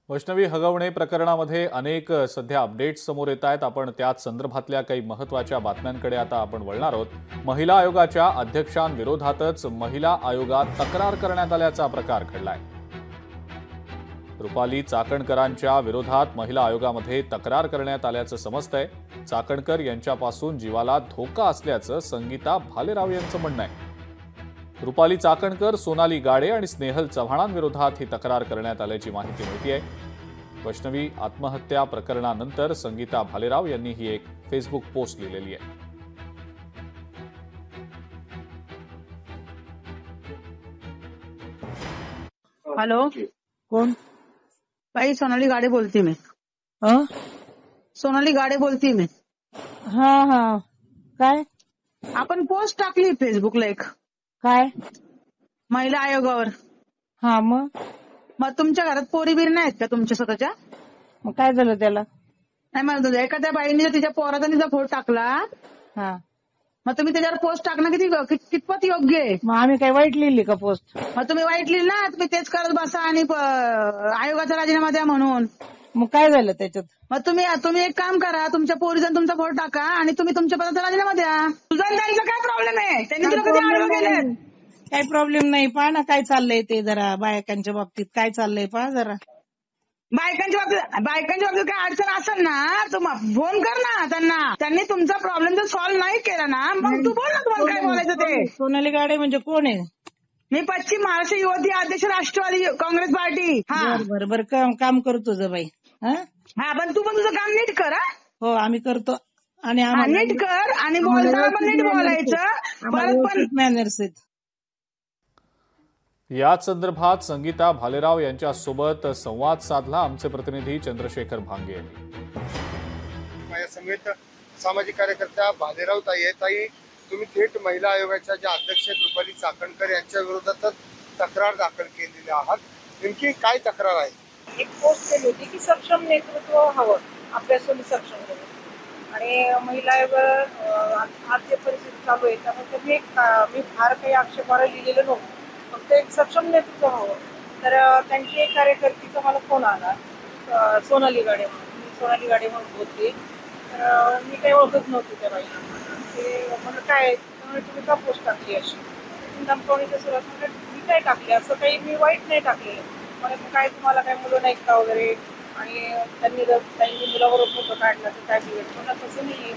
वैष्णवी हगवणे प्रकरणामध्ये अनेक सध्या अपडेट्स समोर येत आहेत. आपण त्याच संदर्भातल्या काही महत्त्वाच्या बातम्यांकडे आता आपण वळणार आहोत. महिला आयोगाच्या अध्यक्षांविरोधातच महिला आयोगात तक्रार करण्यात आल्याचा प्रकार घडलाय. रुपाली चाकणकरांच्या विरोधात महिला आयोगामध्ये तक्रार करण्यात आल्याचं समजतंय. चाकणकर यांच्यापासून जीवाला धोका असल्याचं संगीता भालेराव यांचं म्हणणं आहे. रुपाली चाकणकर, सोनाली गाडे आणि स्नेहल चव्हाणांविरोधात ही तक्रार करण्यात आल्याची माहिती मिळतेय. वैष्णवी आत्महत्या प्रकरणानंतर संगीता भालेराव यांनी ही एक फेसबुक पोस्ट लिहिलेली आहे. हॅलो, कोण? बाई सोनाली गाडे बोलते मी. सोनाली गाडे बोलते मी. हा हा, काय? आपण पोस्ट टाकली फेसबुकला एक, काय? महिला आयोगावर. हा, मग तुमच्या घरात पोरी बिरी नाहीत का तुमच्या स्वतःच्या? मग काय झालं त्याला? नाही म्हणत होते, एखाद्या बाईने जर तिच्या पोराचा तिचा फोटो टाकला, हा, मग तुम्ही त्याच्यावर पोस्ट टाकणं कितपत योग्य आहे? मग आम्ही काय वाईट लिहिली का पोस्ट? मग तुम्ही वाईट लिहिली ना, तुम्ही तेच करत बसा आणि आयोगाचा राजीनामा द्या म्हणून. मग काय झालं त्याच्यात? मग तुम्ही एक काम करा, तुमच्या पोरीचा तुमचा फोटो टाका आणि तुम्ही तुमच्या पदाचा राजीनामा द्या. तुझा त्यांचा काय प्रॉब्लेम आहे? त्यांनी तुला कधी आडवं केलं? काही प्रॉब्लेम नाही. पहा ना काय चाललंय ते, जरा बायकांच्या बाबतीत काय चाललंय पहा जरा. बायकांच्या बाबतीत काय अडचण असेल ना, तू फोन कर ना त्यांना. त्यांनी तुमचा प्रॉब्लेम जर सॉल्व्ह नाही केला ना, मग तू बोल ना तुम्हाला काय बोलायचं ते. सोनाली गाडे म्हणजे कोण आहे? मी पश्चिम महाराष्ट्र युवती अध्यक्ष राष्ट्रवादी काँग्रेस पार्टी. हा बरं काम करू तुझं बाई. हा, पण तू पण तुझं काम नीट कर. हो, आम्ही करतो. आणि नीट कर आणि बोलताना पण नीट बोलायचं. परत पण मॅनर्स आहेत. याच संदर्भात संगीता भालेराव यांच्यासोबत संवाद साधला आमचे प्रतिनिधी चंद्रशेखर भांगे यांनी. माझ्या समेत सामाजिक कार्यकर्त्या भालेराव ताई आहे. ताई, तुम्ही थेट महिला आयोगाच्या ज्या अध्यक्ष आहेत रुपाली चाकणकर यांच्या विरोधातच तक्रार दाखल केलेली आहात. नेमकी काय तक्रार आहे? एक पोस्ट केली होती की सक्षम नेतृत्व हवं, अभ्यासून सक्षम करून. आणि महिला आयोग आज जे परिस्थिती चालू आहे त्यामुळे मी फार काही आक्षेपार्ह लिहिलेलं नव्हतं, फक्त एक सक्षम नेतृत्व हवं. तर त्यांची एक कार्यकर्तीचा मला फोन आला, सोनाली गाडे म्हणून. मी सोनाली गाडे म्हणून बोलते. तर मी काही ओळखत नव्हती त्या बाईला. ते म्हणून काय तुम्ही का पोस्ट टाकली अशी धमकावणीच्या सुरुवात. म्हणजे मी काय टाकले, असं काही मी वाईट नाही टाकले. मला काय तुम्हाला काय मुलं नाहीत का वगैरे, आणि त्यांनी मुलाबरोबर फोटो काढला तर काय बिघड. मला तसं नाही,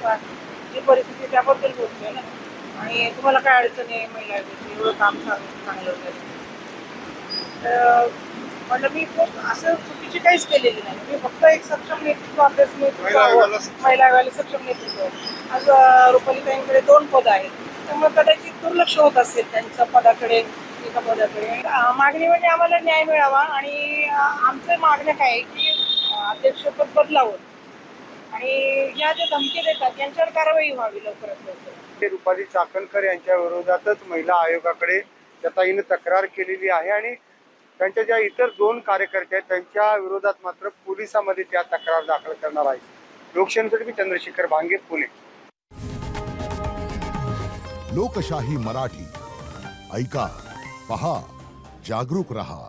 जी परिस्थिती त्याबद्दल बोलतोय ना. आणि तुम्हाला काय अडचण आहे महिला आयोगाची, एवढं काम चांगलं वगैरे. तर म्हटलं मी असं चुकीची काहीच केलेली नाही. मी फक्त एक सक्षम नेतृत्व, अभ्यास नेतृत्व, महिला आयोगाला सक्षम नेतृत्व. आज रुपालीताईंकडे 2 पदं आहेत, त्यामुळे कदाचित दुर्लक्ष होत असेल त्यांच्या पदाकडे, एका पदाकडे. मागणी म्हणजे आम्हाला न्याय मिळावा. आणि आमचं मागणं काय आहे की अध्यक्षपद बदलावं आणि या ज्या धमकी देतात यांच्यावर कारवाई व्हावी लवकरात लवकर. रुपाली चाकणकर यांच्या विरोधातच महिला आयोगाकडे त्या ताईने तक्रार केलेली आहे आणि त्यांच्या ज्या इतर 2 कार्यकर्ते आहेत त्यांच्या विरोधात मात्र पोलिसांमध्ये त्या तक्रार दाखल करणार आहे. लोकशाहीसाठी चंद्रशेखर भांगे, पुणे. लोकशाही मराठी ऐका, पहा, जागरूक रहा.